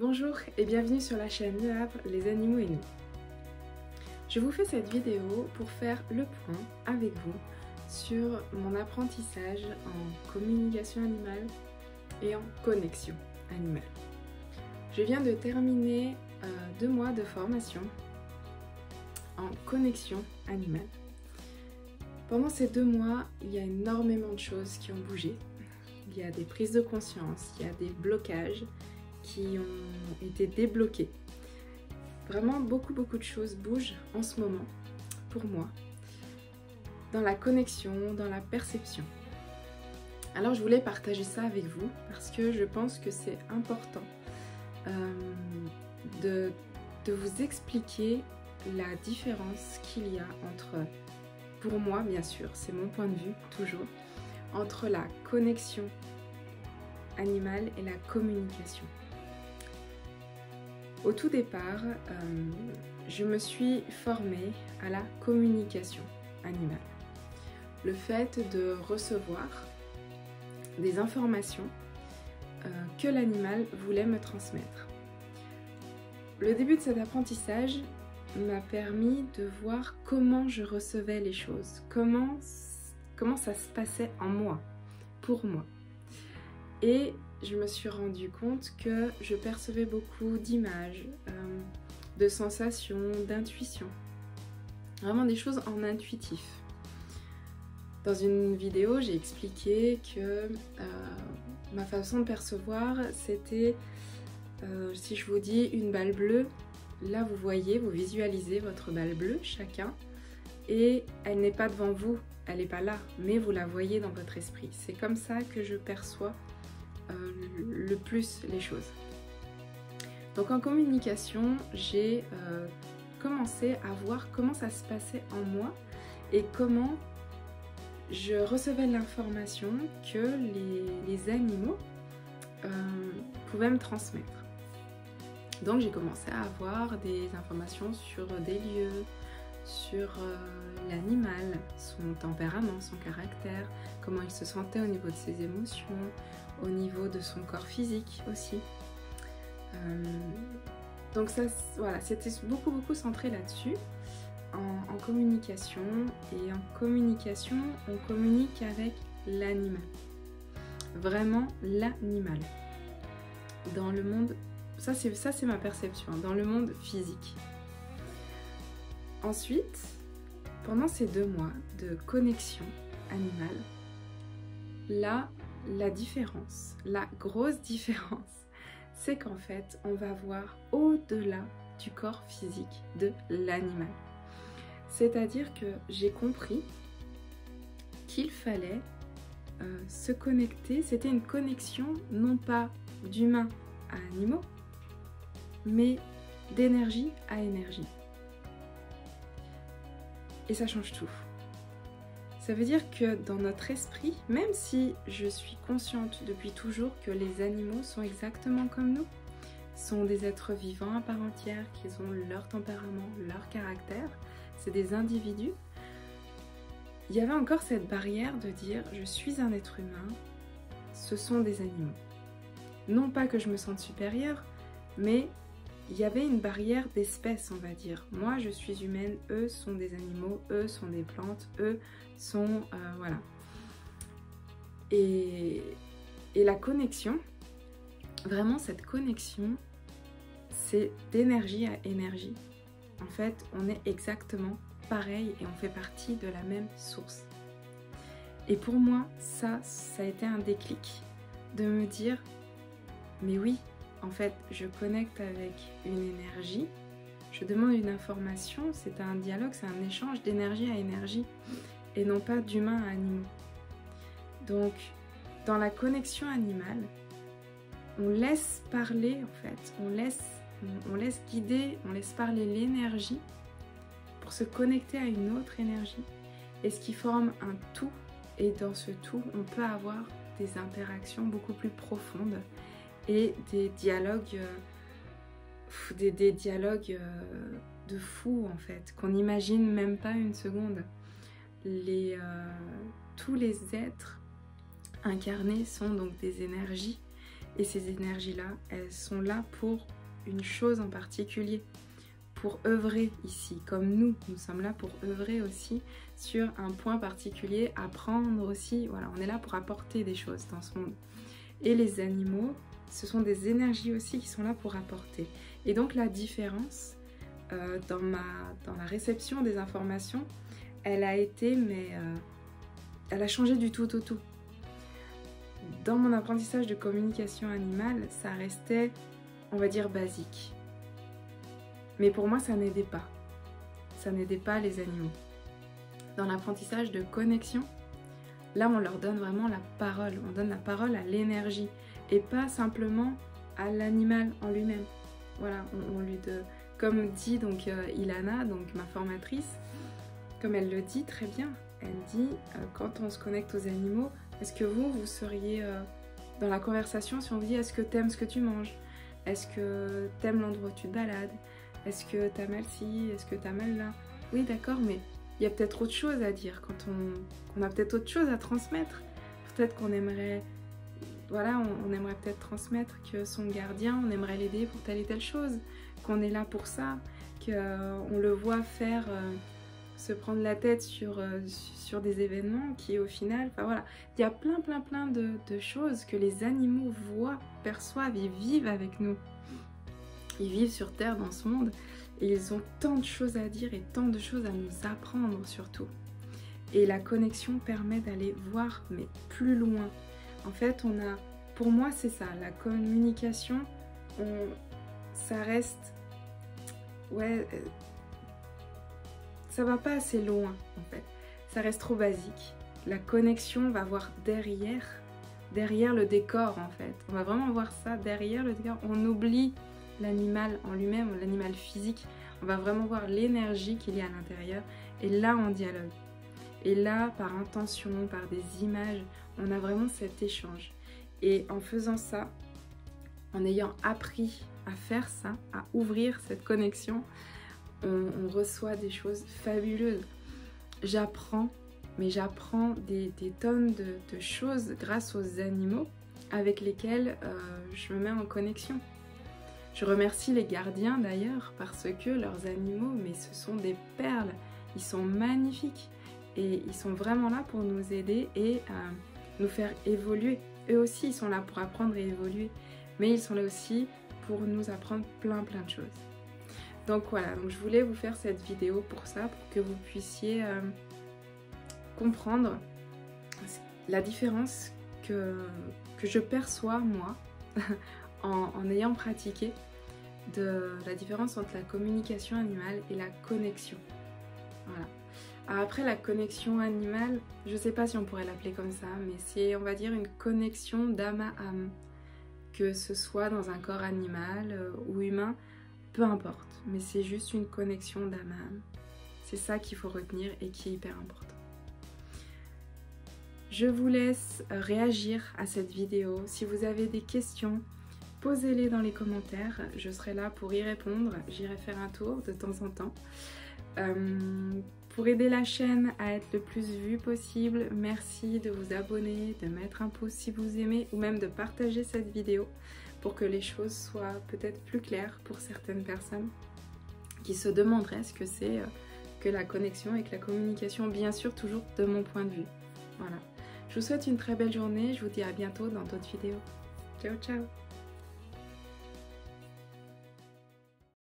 Bonjour et bienvenue sur la chaîne Le Havre, les animaux et nous. Je vous fais cette vidéo pour faire le point avec vous sur mon apprentissage en communication animale et en connexion animale. Je viens de terminer 2 mois de formation en connexion animale. Pendant ces 2 mois, il y a énormément de choses qui ont bougé. Il y a des prises de conscience, il y a des blocages qui ont été débloqués. Vraiment beaucoup de choses bougent en ce moment pour moi dans la connexion, dans la perception. Alors je voulais partager ça avec vous parce que je pense que c'est important de vous expliquer la différence qu'il y a entre, pour moi bien sûr, c'est mon point de vue toujours, entre la connexion animale et la communication. Au tout départ, je me suis formée à la communication animale. Le fait de recevoir des informations que l'animal voulait me transmettre. Le début de cet apprentissage m'a permis de voir comment je recevais les choses, comment ça se passait en moi, pour moi. Et je me suis rendu compte que je percevais beaucoup d'images, de sensations, d'intuition. Vraiment des choses en intuitif. Dans une vidéo, j'ai expliqué que ma façon de percevoir, c'était, si je vous dis une balle bleue, là vous voyez, vous visualisez votre balle bleue, chacun, et elle n'est pas devant vous, elle n'est pas là, mais vous la voyez dans votre esprit. C'est comme ça que je perçois le plus les choses. Donc en communication, j'ai commencé à voir comment ça se passait en moi et comment je recevais l'information que les animaux pouvaient me transmettre. Donc j'ai commencé à avoir des informations sur des lieux, sur l'animal, son tempérament, son caractère, comment il se sentait au niveau de ses émotions, au niveau de son corps physique aussi. Donc ça, voilà, c'était beaucoup centré là-dessus, en communication. Et en communication, on communique avec l'animal. Vraiment l'animal. Dans le monde, ça c'est ma perception, dans le monde physique. Ensuite, pendant ces 2 mois de connexion animale, là, la différence, la grosse différence, c'est qu'en fait, on va voir au-delà du corps physique de l'animal. C'est-à-dire que j'ai compris qu'il fallait se connecter, c'était une connexion non pas d'humain à animaux, mais d'énergie à énergie. Et ça change tout. Ça veut dire que dans notre esprit, même si je suis consciente depuis toujours que les animaux sont exactement comme nous, sont des êtres vivants à part entière, qui ont leur tempérament, leur caractère, c'est des individus, il y avait encore cette barrière de dire je suis un être humain, ce sont des animaux. Non pas que je me sente supérieure, mais il y avait une barrière d'espèce, on va dire. Moi, je suis humaine, eux sont des animaux, eux sont des plantes, eux sont... voilà. Et la connexion, vraiment cette connexion, c'est d'énergie à énergie. En fait, on est exactement pareil et on fait partie de la même source. Et pour moi, ça a été un déclic de me dire, mais oui, en fait, je connecte avec une énergie, je demande une information, c'est un dialogue, c'est un échange d'énergie à énergie et non pas d'humain à animaux. Donc, dans la connexion animale, on laisse parler en fait, on laisse guider, on laisse parler l'énergie pour se connecter à une autre énergie et ce qui forme un tout. Et dans ce tout, on peut avoir des interactions beaucoup plus profondes et des dialogues, des dialogues de fou en fait, qu'on n'imagine même pas une seconde. Tous les êtres incarnés sont donc des énergies Et ces énergies-là, elles sont là pour une chose en particulier, pour œuvrer ici, comme nous sommes là pour œuvrer aussi sur un point particulier, apprendre aussi, voilà, on est là pour apporter des choses dans ce monde. Et les animaux, ce sont des énergies aussi qui sont là pour apporter. Et donc la différence dans la réception des informations, elle a été, elle a changé du tout au tout. Dans mon apprentissage de communication animale, ça restait, on va dire, basique. Mais pour moi, ça n'aidait pas. Ça n'aidait pas les animaux. Dans l'apprentissage de connexion, là, on leur donne vraiment la parole. On donne la parole à l'énergie et pas simplement à l'animal en lui-même. Voilà, comme dit donc Ilana, donc ma formatrice, comme elle le dit très bien, elle dit quand on se connecte aux animaux, est-ce que vous seriez dans la conversation si on vous dit est-ce que t'aimes ce que tu manges? Est-ce que t'aimes l'endroit où tu te balades? Est-ce que t'as mal ci? Est-ce que t'as mal là? Oui, d'accord, mais il y a peut-être autre chose à dire, quand on a peut-être autre chose à transmettre. Peut-être qu'on aimerait, voilà, on aimerait peut-être transmettre que son gardien, on aimerait l'aider pour telle et telle chose, qu'on est là pour ça, qu'on le voit faire... se prendre la tête sur des événements qui au final, enfin voilà, il y a plein de choses que les animaux voient, perçoivent, ils vivent avec nous. Ils vivent sur Terre dans ce monde et ils ont tant de choses à dire et tant de choses à nous apprendre surtout. Et la connexion permet d'aller voir mais plus loin. En fait, pour moi c'est ça, la communication, ça reste, ouais... ça va pas assez loin en fait, ça reste trop basique. La connexion va voir derrière le décor en fait. On va vraiment voir ça derrière le décor. On oublie l'animal en lui-même, l'animal physique. On va vraiment voir l'énergie qu'il y a à l'intérieur et là on dialogue. Et là, par intention, par des images, on a vraiment cet échange. Et en faisant ça, en ayant appris à faire ça, à ouvrir cette connexion, on reçoit des choses fabuleuses. J'apprends des tonnes de choses grâce aux animaux avec lesquels je me mets en connexion. Je remercie les gardiens d'ailleurs parce que leurs animaux, mais ce sont des perles, ils sont magnifiques et ils sont vraiment là pour nous aider et nous faire évoluer. Eux aussi, ils sont là pour apprendre et évoluer, mais ils sont là aussi pour nous apprendre plein de choses. Donc voilà, donc je voulais vous faire cette vidéo pour ça, pour que vous puissiez comprendre la différence que je perçois moi en ayant pratiqué, de la différence entre la communication animale et la connexion. Voilà. Alors après la connexion animale, je sais pas si on pourrait l'appeler comme ça, mais c'est on va dire une connexion d'âme à âme, que ce soit dans un corps animal ou humain, peu importe, mais c'est juste une connexion d'âme à âme. C'est ça qu'il faut retenir et qui est hyper important. Je vous laisse réagir à cette vidéo. Si vous avez des questions, posez-les dans les commentaires. Je serai là pour y répondre. J'irai faire un tour de temps en temps. Pour aider la chaîne à être le plus vue possible, merci de vous abonner, de mettre un pouce si vous aimez ou même de partager cette vidéo pour que les choses soient peut-être plus claires pour certaines personnes qui se demanderaient ce que c'est que la connexion et que la communication, bien sûr toujours de mon point de vue. Voilà. Je vous souhaite une très belle journée, je vous dis à bientôt dans d'autres vidéos. Ciao ciao.